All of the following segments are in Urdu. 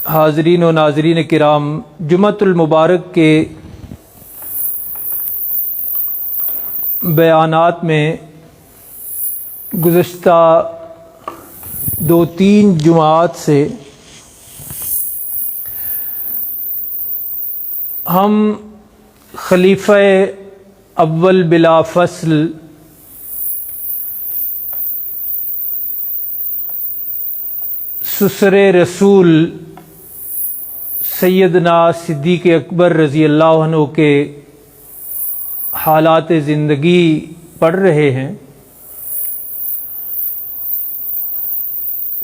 حاضرین و ناظرین کرام، جمعۃ المبارک کے بیانات میں گزشتہ 2-3 جمعات سے ہم خلیفہ اول بلا فصل سسر رسول سیدنا صدیق اکبر رضی اللہ عنہ کے حالات زندگی پڑھ رہے ہیں۔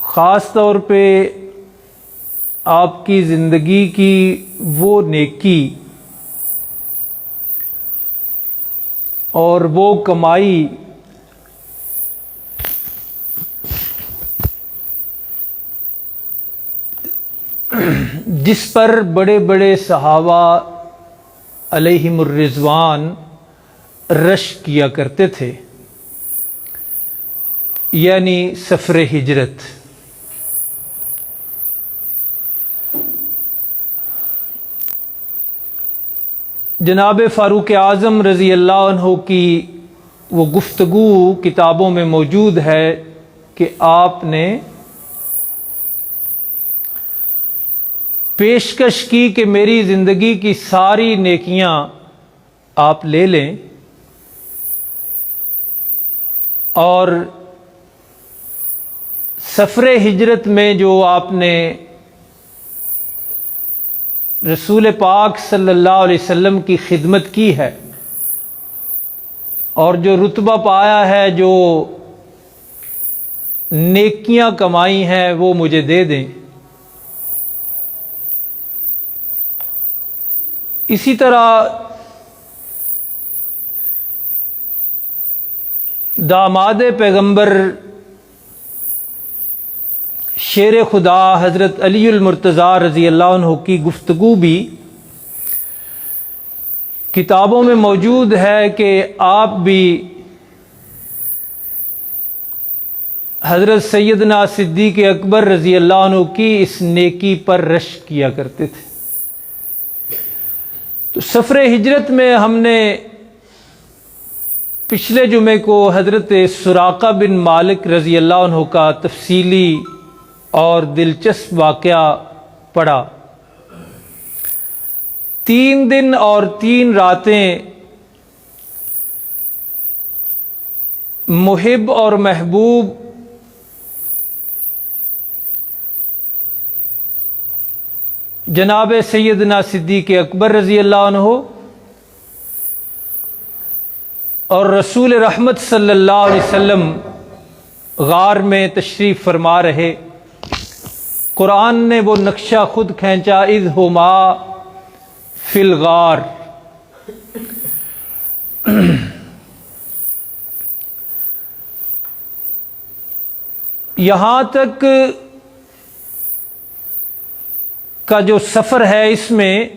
خاص طور پہ آپ کی زندگی کی وہ نیکی اور وہ کمائی جس پر بڑے بڑے صحابہ علیہم الرضوان رشک کیا کرتے تھے، یعنی سفر ہجرت۔ جناب فاروق اعظم رضی اللہ عنہ کی وہ گفتگو کتابوں میں موجود ہے کہ آپ نے پیشکش کی کہ میری زندگی کی ساری نیکیاں آپ لے لیں اور سفر ہجرت میں جو آپ نے رسول پاک صلی اللہ علیہ وسلم کی خدمت کی ہے اور جو رتبہ پایا ہے، جو نیکیاں کمائی ہیں، وہ مجھے دے دیں۔ اسی طرح داماد پیغمبر شیر خدا حضرت علی المرتضیٰ رضی اللہ عنہ کی گفتگو بھی کتابوں میں موجود ہے کہ آپ بھی حضرت سیدنا صدیق اکبر رضی اللہ عنہ کی اس نیکی پر رشک کیا کرتے تھے۔ تو سفر ہجرت میں ہم نے پچھلے جمعے کو حضرت سراقہ بن مالک رضی اللہ عنہ کا تفصیلی اور دلچسپ واقعہ پڑھا۔ 3 دن اور 3 راتیں محب اور محبوب جناب سیدنا صدیق اکبر رضی اللہ عنہ اور رسول رحمت صلی اللہ علیہ وسلم غار میں تشریف فرما رہے۔ قرآن نے وہ نقشہ خود کھینچا، اذ ہما فی الغار۔ یہاں تک کا جو سفر ہے، اس میں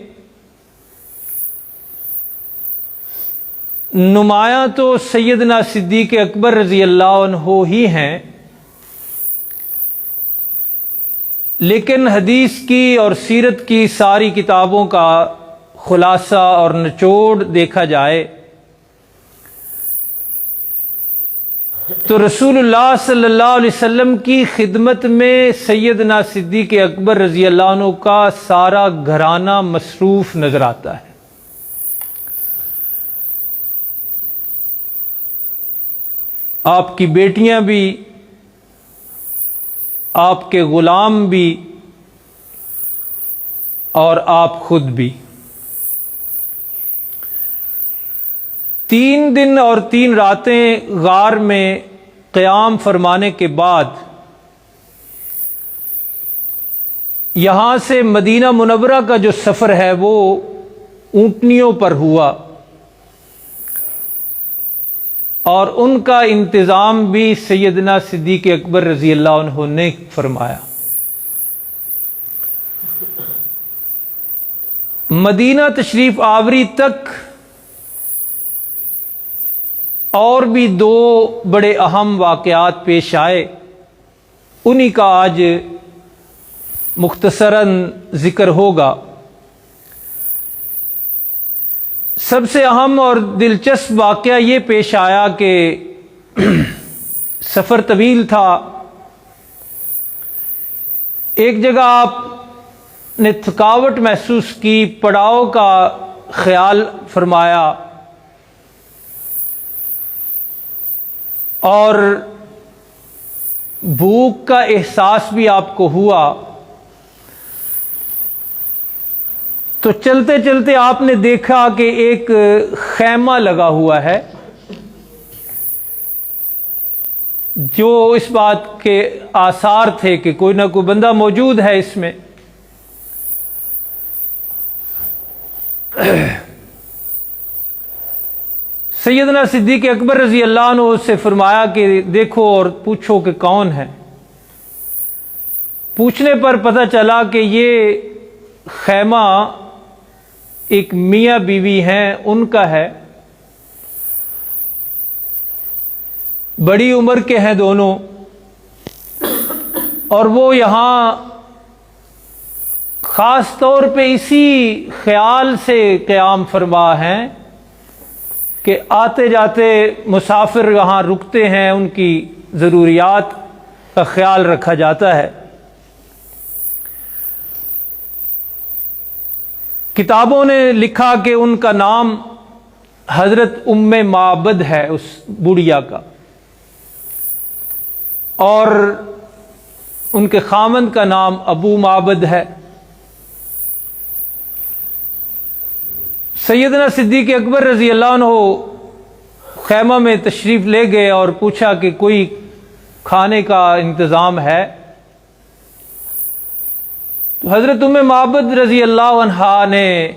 نمایاں تو سیدنا صدیق اکبر رضی اللہ عنہ ہی ہیں، لیکن حدیث کی اور سیرت کی ساری کتابوں کا خلاصہ اور نچوڑ دیکھا جائے تو رسول اللہ صلی اللہ علیہ وسلم کی خدمت میں سیدنا صدیق اکبر رضی اللہ عنہ کا سارا گھرانہ مصروف نظر آتا ہے۔ آپ کی بیٹیاں بھی، آپ کے غلام بھی اور آپ خود بھی۔ 3 دن اور 3 راتیں غار میں قیام فرمانے کے بعد یہاں سے مدینہ منورہ کا جو سفر ہے وہ اونٹنیوں پر ہوا اور ان کا انتظام بھی سیدنا صدیق اکبر رضی اللہ عنہ نے فرمایا۔ مدینہ تشریف آوری تک اور بھی 2 بڑے اہم واقعات پیش آئے، انہی کا آج مختصراً ذکر ہوگا۔ سب سے اہم اور دلچسپ واقعہ یہ پیش آیا کہ سفر طویل تھا، ایک جگہ آپ نے تھکاوٹ محسوس کی، پڑاؤ کا خیال فرمایا اور بھوک کا احساس بھی آپ کو ہوا، تو چلتے چلتے آپ نے دیکھا کہ ایک خیمہ لگا ہوا ہے، جو اس بات کے آثار تھے کہ کوئی نہ کوئی بندہ موجود ہے اس میں۔ سیدنا صدیق اکبر رضی اللہ عنہ سے فرمایا کہ دیکھو اور پوچھو کہ کون ہے۔ پوچھنے پر پتہ چلا کہ یہ خیمہ ایک میاں بیوی ہیں، ان کا ہے، بڑی عمر کے ہیں دونوں، اور وہ یہاں خاص طور پہ اسی خیال سے قیام فرما ہیں کہ آتے جاتے مسافر یہاں رکتے ہیں، ان کی ضروریات کا خیال رکھا جاتا ہے۔ کتابوں نے لکھا کہ ان کا نام حضرت ام معبد ہے، اس بڑھیا کا، اور ان کے خامند کا نام ابو معبد ہے۔ سیدنا صدیق اکبر رضی اللہ عنہ خیمہ میں تشریف لے گئے اور پوچھا کہ کوئی کھانے کا انتظام ہے؟ تو حضرت ام معبد رضی اللہ عنہا نے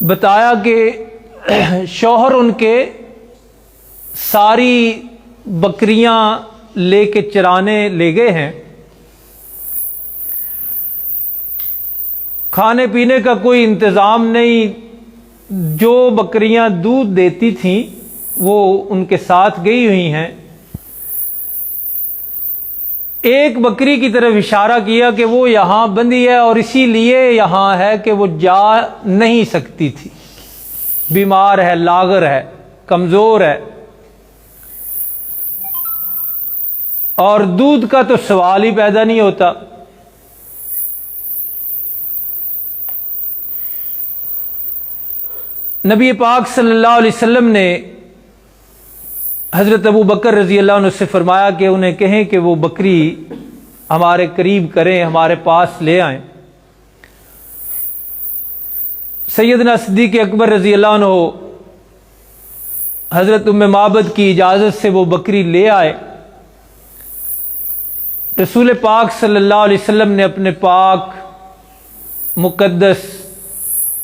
بتایا کہ شوہر ان کے ساری بکریاں لے کے چرانے لے گئے ہیں، کھانے پینے کا کوئی انتظام نہیں، جو بکریاں دودھ دیتی تھیں وہ ان کے ساتھ گئی ہوئی ہیں۔ ایک بکری کی طرف اشارہ کیا کہ وہ یہاں بندھی ہے اور اسی لیے یہاں ہے کہ وہ جا نہیں سکتی تھی، بیمار ہے، لاغر ہے، کمزور ہے، اور دودھ کا تو سوال ہی پیدا نہیں ہوتا۔ نبی پاک صلی اللہ علیہ وسلم نے حضرت ابو بکر رضی اللہ عنہ سے فرمایا کہ انہیں کہیں کہ وہ بکری ہمارے قریب کریں، ہمارے پاس لے آئیں۔ سیدنا صدیق اکبر رضی اللہ عنہ حضرت ام معبد کی اجازت سے وہ بکری لے آئے۔ رسول پاک صلی اللہ علیہ وسلم نے اپنے پاک مقدس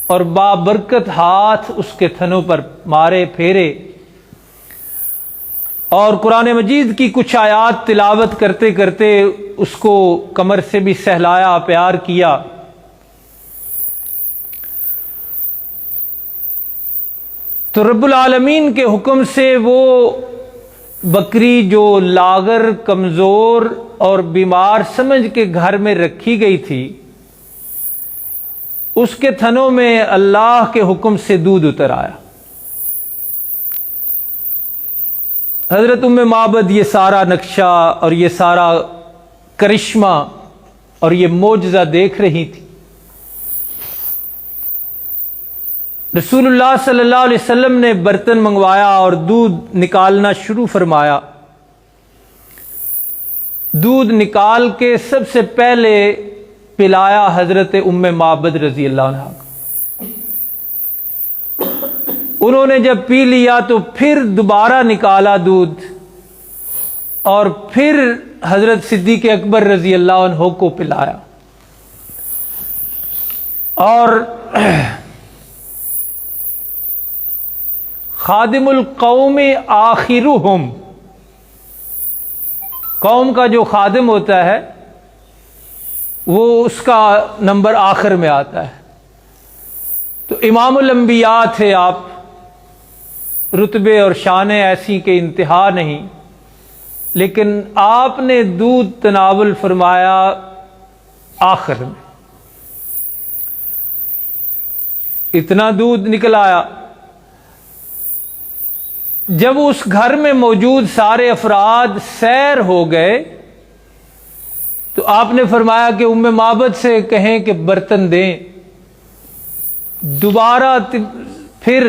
اور بابرکت ہاتھ اس کے تھنوں پر مارے، پھیرے، اور قرآن مجید کی کچھ آیات تلاوت کرتے کرتے اس کو کمر سے بھی سہلایا، پیار کیا۔ تو رب العالمین کے حکم سے وہ بکری جو لاغر، کمزور اور بیمار سمجھ کے گھر میں رکھی گئی تھی، اس کے تھنوں میں اللہ کے حکم سے دودھ اتر آیا۔ حضرت ام معبد یہ سارا نقشہ اور یہ سارا کرشمہ اور یہ معجزہ دیکھ رہی تھی۔ رسول اللہ صلی اللہ علیہ وسلم نے برتن منگوایا اور دودھ نکالنا شروع فرمایا۔ دودھ نکال کے سب سے پہلے پلایا حضرت ام معبد رضی اللہ عنہ کو۔ انہوں نے جب پی لیا تو پھر دوبارہ نکالا دودھ اور پھر حضرت صدیق اکبر رضی اللہ عنہ کو پلایا، اور خادم القوم آخرہم، قوم کا جو خادم ہوتا ہے وہ اس کا نمبر آخر میں آتا ہے۔ تو امام الانبیاء تھے آپ، رتبے اور شانیں ایسی کہ انتہا نہیں، لیکن آپ نے دودھ تناول فرمایا آخر میں. اتنا دودھ نکل آیا. جب اس گھر میں موجود سارے افراد سیر ہو گئے تو آپ نے فرمایا کہ ام معبد سے کہیں کہ برتن دیں. دوبارہ پھر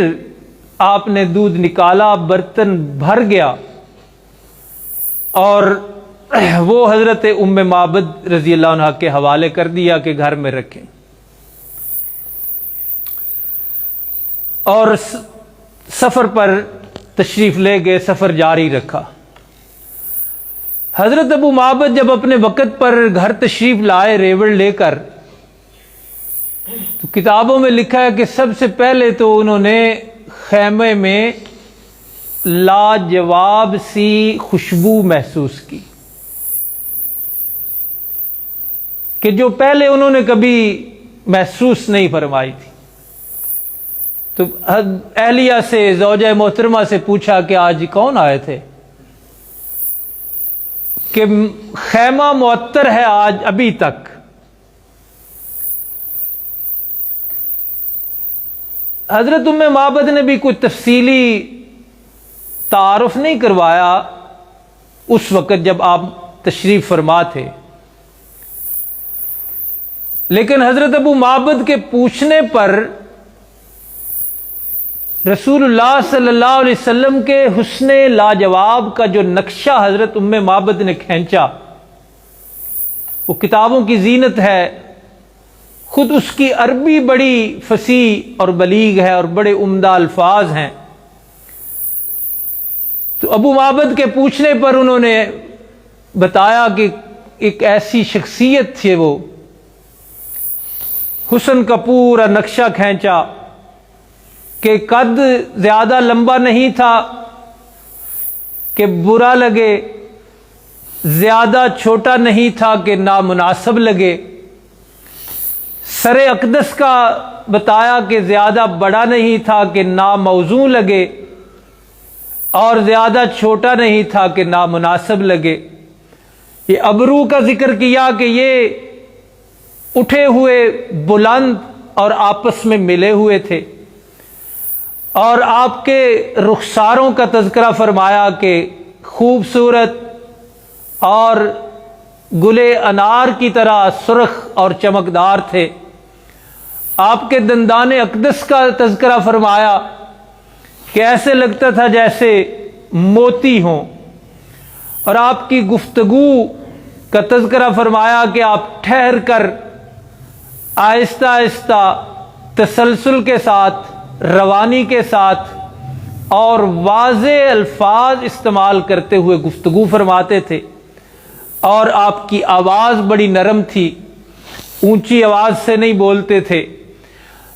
آپ نے دودھ نکالا، برتن بھر گیا اور وہ حضرت ام معبد رضی اللہ عنہ کے حوالے کر دیا کہ گھر میں رکھیں. اور سفر پر تشریف لے گئے، سفر جاری رکھا. حضرت ابو معبد جب اپنے وقت پر گھر تشریف لائے ریوڑ لے کر، تو کتابوں میں لکھا ہے کہ سب سے پہلے تو انہوں نے خیمے میں لاجواب سی خوشبو محسوس کی کہ جو پہلے انہوں نے کبھی محسوس نہیں فرمائی تھی. تو اہلیہ سے، زوجہ محترمہ سے پوچھا کہ آج کون آئے تھے؟ کہ خیمہ معطر ہے آج ابھی تک. حضرت ام معبد نے بھی کوئی تفصیلی تعارف نہیں کروایا اس وقت جب آپ تشریف فرما تھے، لیکن حضرت ابو معبد کے پوچھنے پر رسول اللہ صلی اللہ علیہ وسلم کے حسن لاجواب کا جو نقشہ حضرت ام معبد نے کھینچا وہ کتابوں کی زینت ہے. خود اس کی عربی بڑی فصیح اور بلیغ ہے اور بڑے عمدہ الفاظ ہیں. تو ابو معبد کے پوچھنے پر انہوں نے بتایا کہ ایک ایسی شخصیت تھی، وہ حسن کا پورا نقشہ کھینچا کہ قد زیادہ لمبا نہیں تھا کہ برا لگے، زیادہ چھوٹا نہیں تھا کہ نامناسب لگے. سر اقدس کا بتایا کہ زیادہ بڑا نہیں تھا کہ ناموزوں لگے، اور زیادہ چھوٹا نہیں تھا کہ نامناسب لگے. یہ ابرو کا ذکر کیا کہ یہ اٹھے ہوئے بلند اور آپس میں ملے ہوئے تھے. اور آپ کے رخساروں کا تذکرہ فرمایا کہ خوبصورت اور گلے انار کی طرح سرخ اور چمکدار تھے. آپ کے دندان اقدس کا تذکرہ فرمایا کہ ایسے لگتا تھا جیسے موتی ہوں. اور آپ کی گفتگو کا تذکرہ فرمایا کہ آپ ٹھہر کر آہستہ آہستہ تسلسل کے ساتھ، روانی کے ساتھ اور واضح الفاظ استعمال کرتے ہوئے گفتگو فرماتے تھے. اور آپ کی آواز بڑی نرم تھی، اونچی آواز سے نہیں بولتے تھے.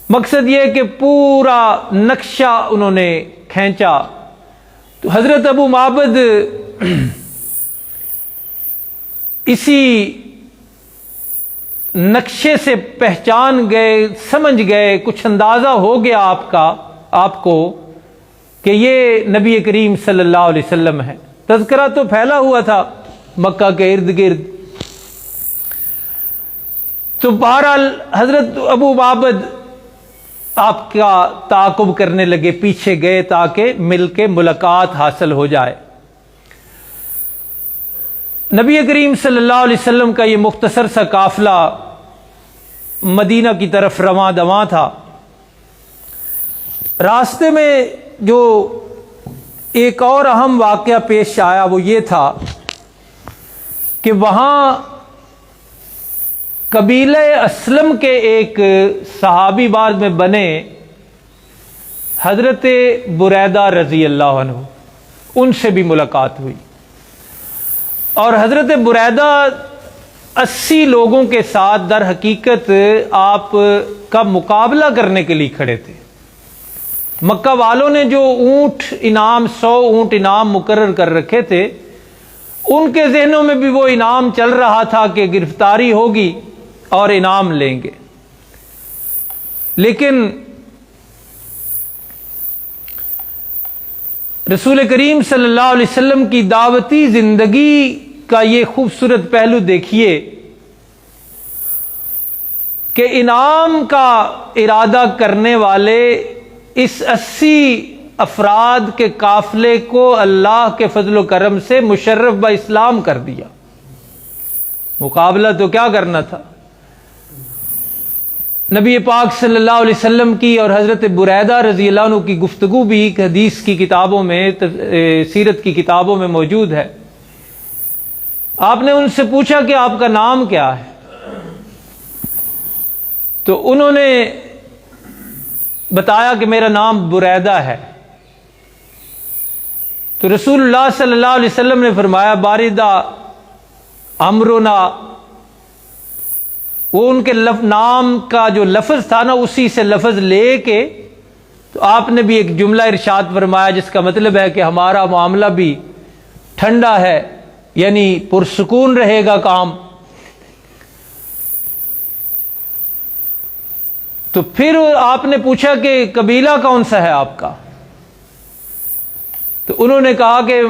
مقصد یہ کہ پورا نقشہ انہوں نے کھینچا. تو حضرت ابو معبد اسی نقشے سے پہچان گئے، سمجھ گئے، کچھ اندازہ ہو گیا آپ کو کہ یہ نبی کریم صلی اللہ علیہ وسلم ہے. تذکرہ تو پھیلا ہوا تھا مکہ کے ارد گرد. تو بہرحال حضرت ابو معبد آپ کا تعاقب کرنے لگے، پیچھے گئے تاکہ مل کے ملاقات حاصل ہو جائے. نبی کریم صلی اللہ علیہ وسلم کا یہ مختصر سا قافلہ مدینہ کی طرف رواں دواں تھا. راستے میں جو ایک اور اہم واقعہ پیش آیا وہ یہ تھا کہ وہاں قبیلہ اسلم کے ایک صحابی بعد میں بنے حضرت بریدہ رضی اللہ عنہ، ان سے بھی ملاقات ہوئی. اور حضرت بریدہ 80 لوگوں کے ساتھ در حقیقت آپ کا مقابلہ کرنے کے لیے کھڑے تھے. مکہ والوں نے جو اونٹ انعام 100 اونٹ انعام مقرر کر رکھے تھے، ان کے ذہنوں میں بھی وہ انعام چل رہا تھا کہ گرفتاری ہوگی اور انعام لیں گے. لیکن رسول کریم صلی اللہ علیہ وسلم کی دعوتی زندگی کا یہ خوبصورت پہلو دیکھیے کہ انعام کا ارادہ کرنے والے اس 80 افراد کے قافلے کو اللہ کے فضل و کرم سے مشرف با اسلام کر دیا۔ مقابلہ تو کیا کرنا تھا؟ نبی پاک صلی اللہ علیہ وسلم کی اور حضرت بریدہ رضی اللہ عنہ کی گفتگو بھی حدیث کی کتابوں میں، سیرت کی کتابوں میں موجود ہے۔ آپ نے ان سے پوچھا کہ آپ کا نام کیا ہے؟ تو انہوں نے بتایا کہ میرا نام بریدہ ہے۔ تو رسول اللہ صلی اللہ علیہ وسلم نے فرمایا باردہ امرنا، وہ ان کے نام کا جو لفظ تھا نا اسی سے لفظ لے کے تو آپ نے بھی ایک جملہ ارشاد فرمایا جس کا مطلب ہے کہ ہمارا معاملہ بھی ٹھنڈا ہے، یعنی پرسکون رہے گا کام۔ تو پھر آپ نے پوچھا کہ قبیلہ کون سا ہے آپ کا؟ تو انہوں نے کہا کہ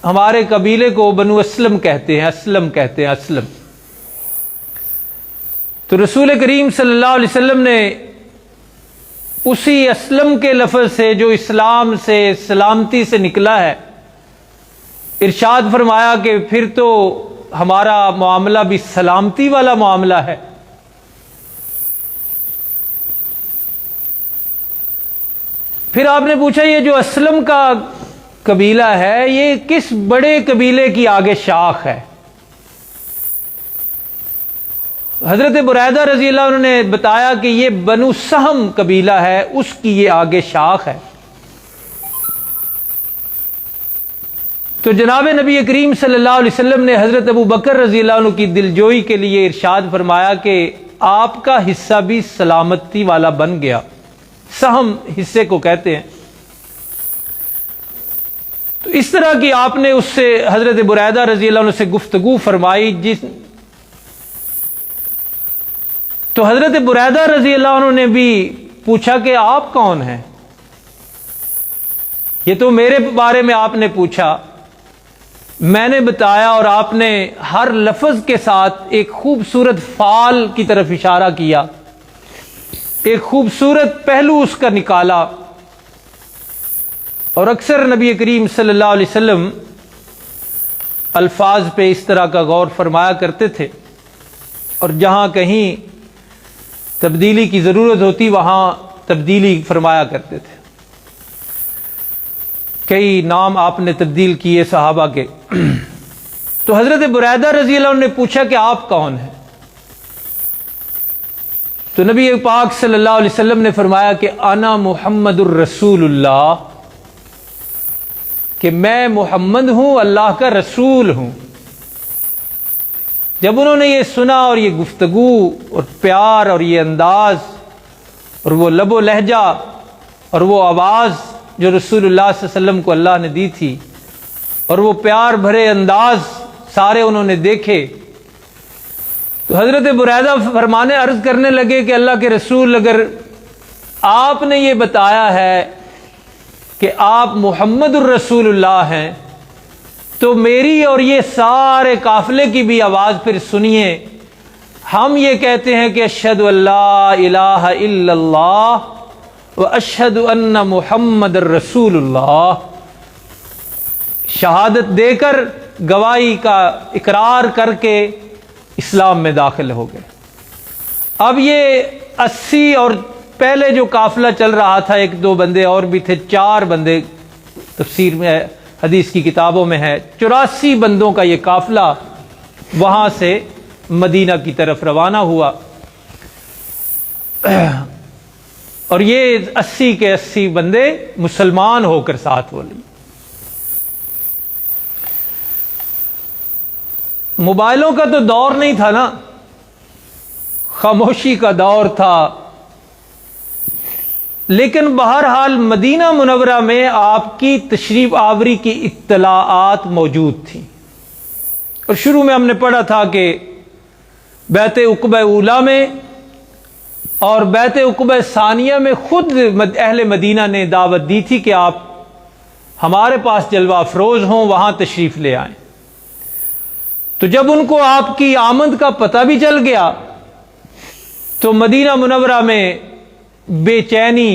ہمارے قبیلے کو بنو اسلم کہتے ہیں، اسلم کہتے ہیں، اسلم۔ تو رسول کریم صلی اللہ علیہ وسلم نے اسی اسلم کے لفظ سے جو اسلام سے، سلامتی سے نکلا ہے، ارشاد فرمایا کہ پھر تو ہمارا معاملہ بھی سلامتی والا معاملہ ہے۔ پھر آپ نے پوچھا یہ جو اسلم کا قبیلہ ہے یہ کس بڑے قبیلے کی آگے شاخ ہے؟ حضرت بریدہ رضی اللہ عنہ نے بتایا کہ یہ بنو سہم قبیلہ ہے، اس کی یہ آگے شاخ ہے۔ تو جناب نبی کریم صلی اللہ علیہ وسلم نے حضرت ابو بکر رضی اللہ عنہ کی دلجوئی کے لیے ارشاد فرمایا کہ آپ کا حصہ بھی سلامتی والا بن گیا۔ سہم حصے کو کہتے ہیں۔ تو اس طرح کی آپ نے اس سے حضرت بریدہ رضی اللہ عنہ سے گفتگو فرمائی، تو حضرت بریدہ رضی اللہ عنہ نے بھی پوچھا کہ آپ کون ہیں؟ یہ تو میرے بارے میں آپ نے پوچھا، میں نے بتایا اور آپ نے ہر لفظ کے ساتھ ایک خوبصورت فعال کی طرف اشارہ کیا، ایک خوبصورت پہلو اس کا نکالا۔ اور اکثر نبی کریم صلی اللہ علیہ وسلم الفاظ پہ اس طرح کا غور فرمایا کرتے تھے، اور جہاں کہیں تبدیلی کی ضرورت ہوتی وہاں تبدیلی فرمایا کرتے تھے۔ کئی نام آپ نے تبدیل کیے صحابہ کے۔ تو حضرت بریدہ رضی اللہ عنہ نے پوچھا کہ آپ کون ہیں؟ تو نبی پاک صلی اللہ علیہ وسلم نے فرمایا کہ انا محمد الرسول اللہ، کہ میں محمد ہوں، اللہ کا رسول ہوں۔ جب انہوں نے یہ سنا اور یہ گفتگو اور پیار اور یہ انداز اور وہ لب و لہجہ اور وہ آواز جو رسول اللہ صلی اللہ علیہ وسلم کو اللہ نے دی تھی اور وہ پیار بھرے انداز سارے انہوں نے دیکھے، تو حضرت بریدہ فرمانے عرض کرنے لگے کہ اللہ کے رسول، اگر آپ نے یہ بتایا ہے کہ آپ محمد الرسول اللہ ہیں تو میری اور یہ سارے قافلے کی بھی آواز پھر سنیے۔ ہم یہ کہتے ہیں کہ اشہد ان لا الہ الا اللہ و اشہد ان محمد الرسول اللہ، شہادت دے کر، گواہی کا اقرار کر کے اسلام میں داخل ہو گئے۔ اب یہ 80 اور پہلے جو قافلہ چل رہا تھا، ایک دو بندے اور بھی تھے، 4 بندے تفسیر میں حدیث کی کتابوں میں ہے، 84 بندوں کا یہ قافلہ وہاں سے مدینہ کی طرف روانہ ہوا، اور یہ 80 کے 80 بندے مسلمان ہو کر ساتھ بولے۔ موبائلوں کا تو دور نہیں تھا نا، خاموشی کا دور تھا، لیکن بہرحال مدینہ منورہ میں آپ کی تشریف آوری کی اطلاعات موجود تھیں۔ اور شروع میں ہم نے پڑھا تھا کہ بیعت عقبہ اولیٰ میں اور بیعت عقبہ ثانیہ میں خود اہل مدینہ نے دعوت دی تھی کہ آپ ہمارے پاس جلوہ افروز ہوں، وہاں تشریف لے آئیں۔ تو جب ان کو آپ کی آمد کا پتہ بھی چل گیا تو مدینہ منورہ میں بے چینی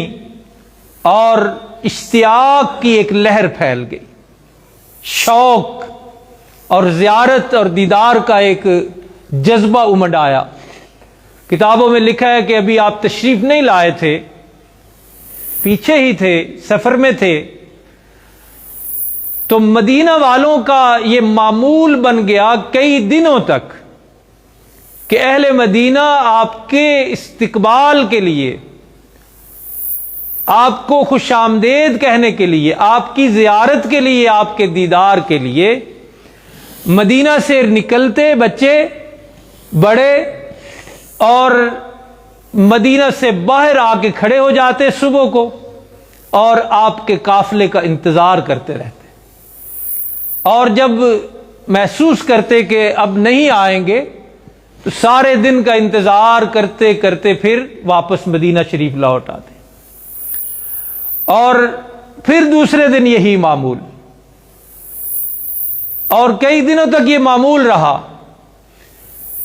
اور اشتیاق کی ایک لہر پھیل گئی، شوق اور زیارت اور دیدار کا ایک جذبہ امڈ آیا۔ کتابوں میں لکھا ہے کہ ابھی آپ تشریف نہیں لائے تھے، پیچھے ہی تھے، سفر میں تھے، تو مدینہ والوں کا یہ معمول بن گیا کئی دنوں تک کہ اہل مدینہ آپ کے استقبال کے لیے، آپ کو خوش آمدید کہنے کے لیے، آپ کی زیارت کے لیے، آپ کے دیدار کے لیے مدینہ سے نکلتے بچے بڑے اور مدینہ سے باہر آ کے کھڑے ہو جاتے صبح کو اور آپ کے قافلے کا انتظار کرتے رہتے، اور جب محسوس کرتے کہ اب نہیں آئیں گے تو سارے دن کا انتظار کرتے کرتے پھر واپس مدینہ شریف لوٹ آتے، اور پھر دوسرے دن یہی معمول، اور کئی دنوں تک یہ معمول رہا۔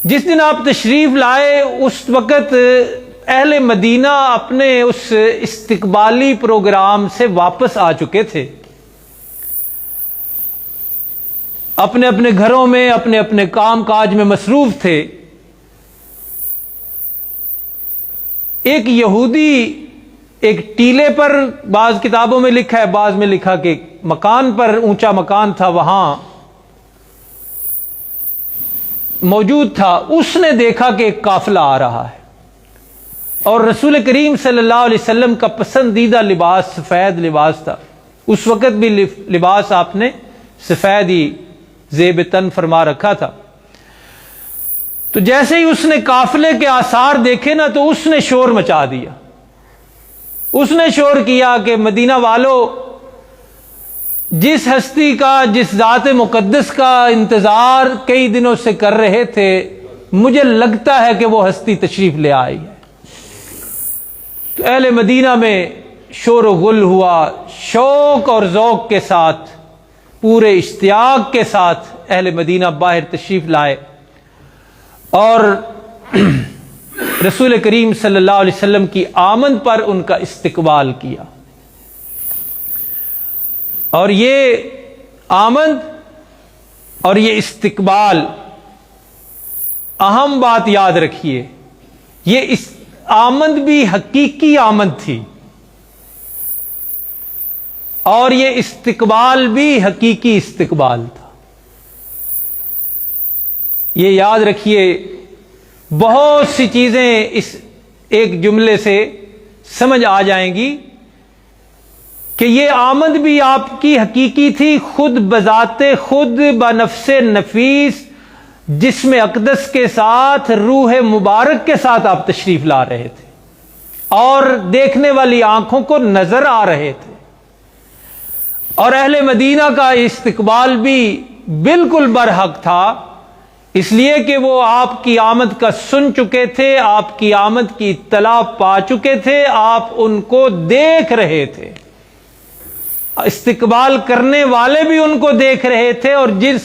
جس دن آپ تشریف لائے اس وقت اہل مدینہ اپنے اس استقبالی پروگرام سے واپس آ چکے تھے، اپنے اپنے گھروں میں اپنے اپنے کام کاج میں مصروف تھے۔ ایک یہودی ایک ٹیلے پر، بعض کتابوں میں لکھا ہے، بعض میں لکھا کہ مکان پر، اونچا مکان تھا، وہاں موجود تھا۔ اس نے دیکھا کہ ایک قافلہ آ رہا ہے، اور رسول کریم صلی اللہ علیہ وسلم کا پسندیدہ لباس سفید لباس تھا، اس وقت بھی لباس آپ نے سفید ہی زیب تن فرما رکھا تھا۔ تو جیسے ہی اس نے قافلے کے آثار دیکھے نا تو اس نے شور مچا دیا، اس نے شور کیا کہ مدینہ والوں، جس ہستی کا، جس ذات مقدس کا انتظار کئی دنوں سے کر رہے تھے، مجھے لگتا ہے کہ وہ ہستی تشریف لے آئی ہے۔ تو اہل مدینہ میں شور و غل ہوا، شوق اور ذوق کے ساتھ، پورے اشتیاق کے ساتھ اہل مدینہ باہر تشریف لائے اور رسول کریم صلی اللہ علیہ وسلم کی آمد پر ان کا استقبال کیا۔ اور یہ آمد اور یہ استقبال، اہم بات یاد رکھیے، یہ آمد بھی حقیقی آمد تھی اور یہ استقبال بھی حقیقی استقبال تھا۔ یہ یاد رکھیے، بہت سی چیزیں اس ایک جملے سے سمجھ آ جائیں گی کہ یہ آمد بھی آپ کی حقیقی تھی، خود بذات خود، بنفس نفیس، جسم اقدس کے ساتھ، روح مبارک کے ساتھ آپ تشریف لا رہے تھے اور دیکھنے والی آنکھوں کو نظر آ رہے تھے۔ اور اہل مدینہ کا استقبال بھی بالکل برحق تھا، اس لیے کہ وہ آپ کی آمد کا سن چکے تھے، آپ کی آمد کی اطلاع پا چکے تھے، آپ ان کو دیکھ رہے تھے، استقبال کرنے والے بھی ان کو دیکھ رہے تھے، اور جس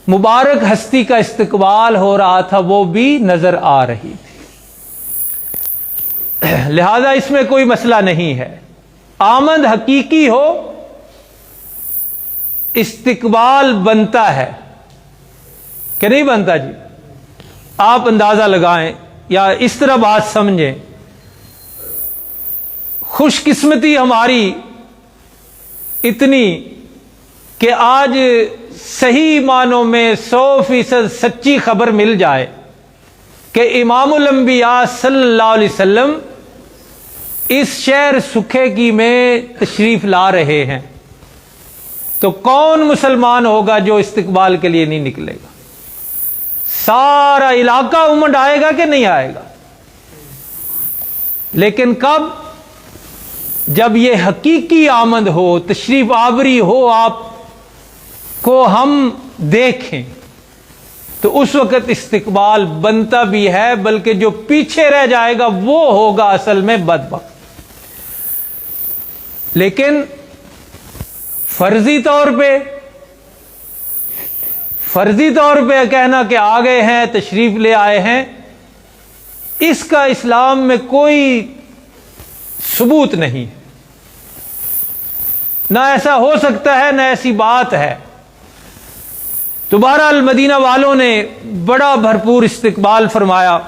مبارک ہستی کا استقبال ہو رہا تھا وہ بھی نظر آ رہی تھی۔ لہذا اس میں کوئی مسئلہ نہیں ہے، آمد حقیقی ہو، استقبال بنتا ہے کہ نہیں بنتا جی؟ آپ اندازہ لگائیں یا اس طرح بات سمجھیں، خوش قسمتی ہماری اتنی کہ آج صحیح معنوں میں 100% سچی خبر مل جائے کہ امام الانبیاء صلی اللہ علیہ وسلم اس شہر سکھے کی میں تشریف لا رہے ہیں، تو کون مسلمان ہوگا جو استقبال کے لیے نہیں نکلے گا؟ سارا علاقہ امنڈ آئے گا کہ نہیں آئے گا؟ لیکن کب؟ جب یہ حقیقی آمد ہو، تشریف آوری ہو، آپ کو ہم دیکھیں، تو اس وقت استقبال بنتا بھی ہے، بلکہ جو پیچھے رہ جائے گا وہ ہوگا اصل میں بدبخت۔ لیکن فرضی طور پہ کہنا کہ آ گئے ہیں، تشریف لے آئے ہیں، اس کا اسلام میں کوئی ثبوت نہیں، نہ ایسا ہو سکتا ہے، نہ ایسی بات ہے۔ تو بہرحال مدینہ والوں نے بڑا بھرپور استقبال فرمایا،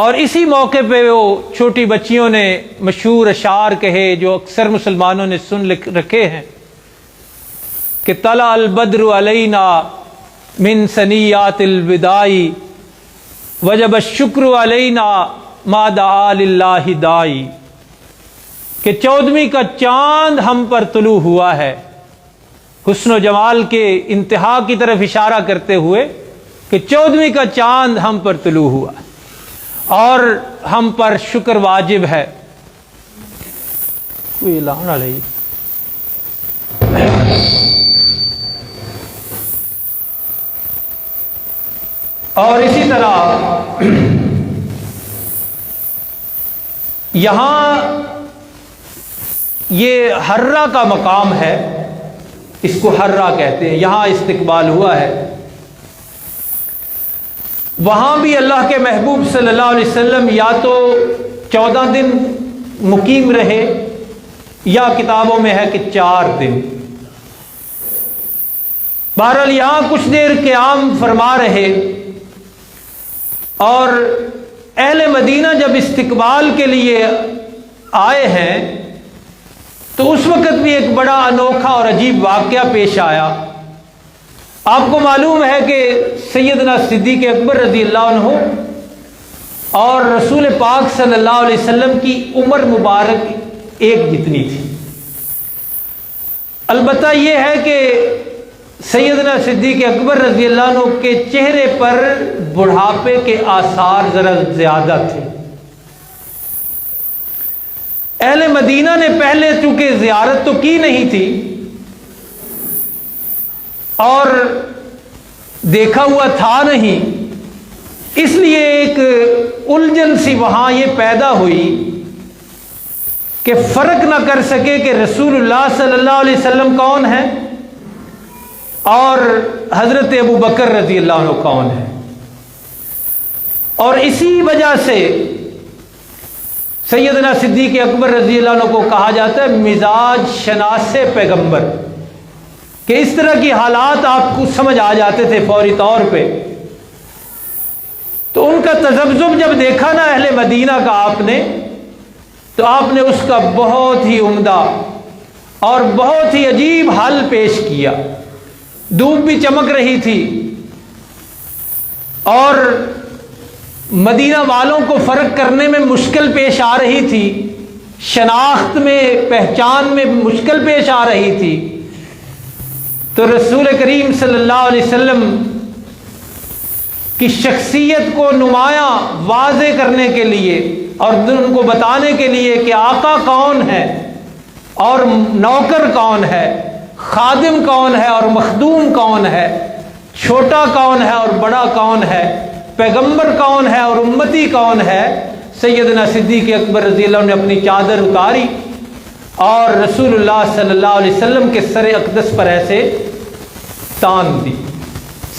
اور اسی موقع پہ وہ چھوٹی بچیوں نے مشہور اشعار کہے جو اکثر مسلمانوں نے سن رکھے ہیں کہ طلع البدر علینا من ثنیات الوداع وجب الشکر علینا ما دعا للہ داعی، کہ 14ویں کا چاند ہم پر طلوع ہوا ہے، حسن و جمال کے انتہا کی طرف اشارہ کرتے ہوئے کہ 14ویں کا چاند ہم پر طلوع ہوا اور ہم پر شکر واجب ہے۔ کوئی اعلان علیہ اور اسی طرح یہاں یہ حرہ کا مقام ہے، اس کو حرہ کہتے ہیں، یہاں استقبال ہوا ہے۔ وہاں بھی اللہ کے محبوب صلی اللہ علیہ وسلم یا تو 14 دن مقیم رہے، یا کتابوں میں ہے کہ 4 دن۔ بہرحال یہاں کچھ دیر قیام فرما رہے، اور اہل مدینہ جب استقبال کے لیے آئے ہیں تو اس وقت بھی ایک بڑا انوکھا اور عجیب واقعہ پیش آیا۔ آپ کو معلوم ہے کہ سیدنا صدیق اکبر رضی اللہ عنہ اور رسول پاک صلی اللہ علیہ وسلم کی عمر مبارک ایک جتنی تھی۔ البتہ یہ ہے کہ سیدنا صدیق اکبر رضی اللہ عنہ کے چہرے پر بڑھاپے کے آثار ذرا زیادہ تھے۔ اہل مدینہ نے پہلے چونکہ زیارت تو کی نہیں تھی اور دیکھا ہوا تھا نہیں، اس لیے ایک الجھن سی وہاں یہ پیدا ہوئی کہ فرق نہ کر سکے کہ رسول اللہ صلی اللہ علیہ وسلم کون ہے اور حضرت ابو بکر رضی اللہ عنہ کون ہے۔ اور اسی وجہ سے سیدنا صدیق اکبر رضی اللہ عنہ کو کہا جاتا ہے مزاج شناس پیغمبر، کہ اس طرح کی حالات آپ کو سمجھ آ جاتے تھے فوری طور پہ۔ تو ان کا تذبذب جب دیکھا نا اہل مدینہ کا آپ نے، تو آپ نے اس کا بہت ہی عمدہ اور بہت ہی عجیب حل پیش کیا۔ دھوپ بھی چمک رہی تھی اور مدینہ والوں کو فرق کرنے میں مشکل پیش آ رہی تھی، شناخت میں پہچان میں مشکل پیش آ رہی تھی۔ تو رسول کریم صلی اللہ علیہ وسلم کی شخصیت کو نمایاں واضح کرنے کے لیے اور ان کو بتانے کے لیے کہ آقا کون ہے اور نوکر کون ہے، خادم کون ہے اور مخدوم کون ہے، چھوٹا کون ہے اور بڑا کون ہے، پیغمبر کون ہے اور امتی کون ہے، سیدنا صدیق اکبر رضی اللہ عنہ نے اپنی چادر اتاری اور رسول اللہ صلی اللہ علیہ وسلم کے سر اقدس پر ایسے تان دی،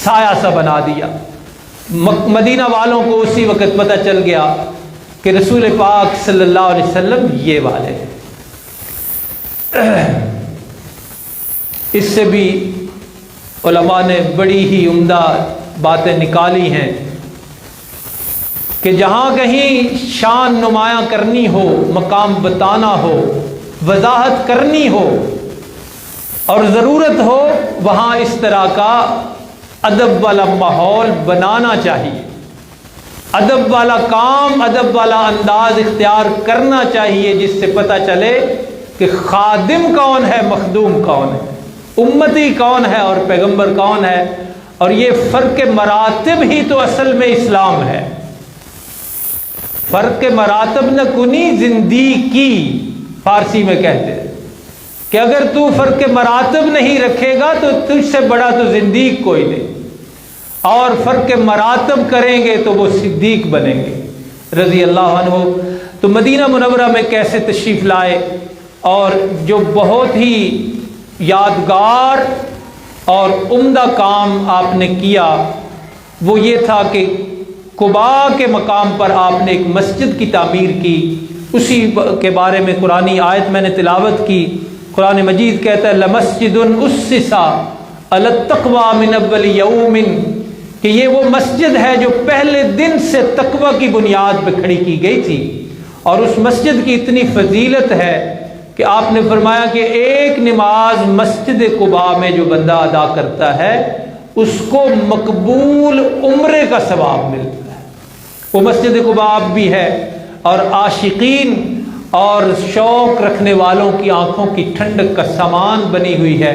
سایہ سا بنا دیا۔ مدینہ والوں کو اسی وقت پتہ چل گیا کہ رسول پاک صلی اللہ علیہ وسلم یہ والے ہیں۔ اس سے بھی علماء نے بڑی ہی عمدہ باتیں نکالی ہیں کہ جہاں کہیں شان نمایاں کرنی ہو، مقام بتانا ہو، وضاحت کرنی ہو اور ضرورت ہو، وہاں اس طرح کا ادب والا ماحول بنانا چاہیے، ادب والا کام، ادب والا انداز اختیار کرنا چاہیے، جس سے پتہ چلے کہ خادم کون ہے، مخدوم کون ہے، امتی کون ہے اور پیغمبر کون ہے۔ اور یہ فرق مراتب ہی تو اصل میں اسلام ہے۔ فرق مراتب نہ کنی زندگی، فارسی میں کہتے ہیں کہ اگر تو فرق مراتب نہیں رکھے گا تو تجھ سے بڑا تو زندیق کوئی نہیں، اور فرق مراتب کریں گے تو وہ صدیق بنیں گے رضی اللہ عنہ۔ تو مدینہ منورہ میں کیسے تشریف لائے، اور جو بہت ہی یادگار اور عمدہ کام آپ نے کیا وہ یہ تھا کہ قباء کے مقام پر آپ نے ایک مسجد کی تعمیر کی. اسی کے بارے میں قرآنی آیت میں نے تلاوت کی. قرآن مجید کہتا ہے لَمَسْجِدٌ أُسِّسَ عَلَى التَّقْوَى مِنْ أَوَّلِ يَوْمٍ، کہ یہ وہ مسجد ہے جو پہلے دن سے تقوی کی بنیاد پہ کھڑی کی گئی تھی. اور اس مسجد کی اتنی فضیلت ہے کہ آپ نے فرمایا کہ ایک نماز مسجد قباء میں جو بندہ ادا کرتا ہے اس کو مقبول عمرے کا ثواب ملتا ہے. وہ مسجد قباء بھی ہے اور عاشقین اور شوق رکھنے والوں کی آنکھوں کی ٹھنڈک کا سامان بنی ہوئی ہے.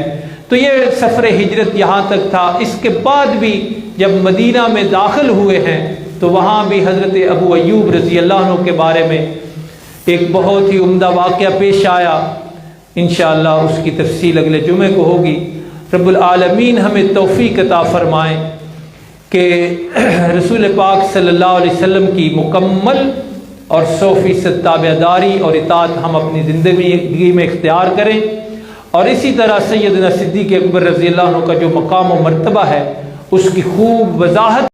تو یہ سفر ہجرت یہاں تک تھا. اس کے بعد بھی جب مدینہ میں داخل ہوئے ہیں تو وہاں بھی حضرت ابو ایوب رضی اللہ عنہ کے بارے میں ایک بہت ہی عمدہ واقعہ پیش آیا. انشاءاللہ اس کی تفصیل اگلے جمعے کو ہوگی. رب العالمین ہمیں توفیق عطا فرمائیں کہ رسول پاک صلی اللہ علیہ وسلم کی مکمل اور 100% تابعداری اور اطاعت ہم اپنی زندگی میں اختیار کریں، اور اسی طرح سیدنا صدیق اکبر رضی اللہ عنہ کا جو مقام و مرتبہ ہے اس کی خوب وضاحت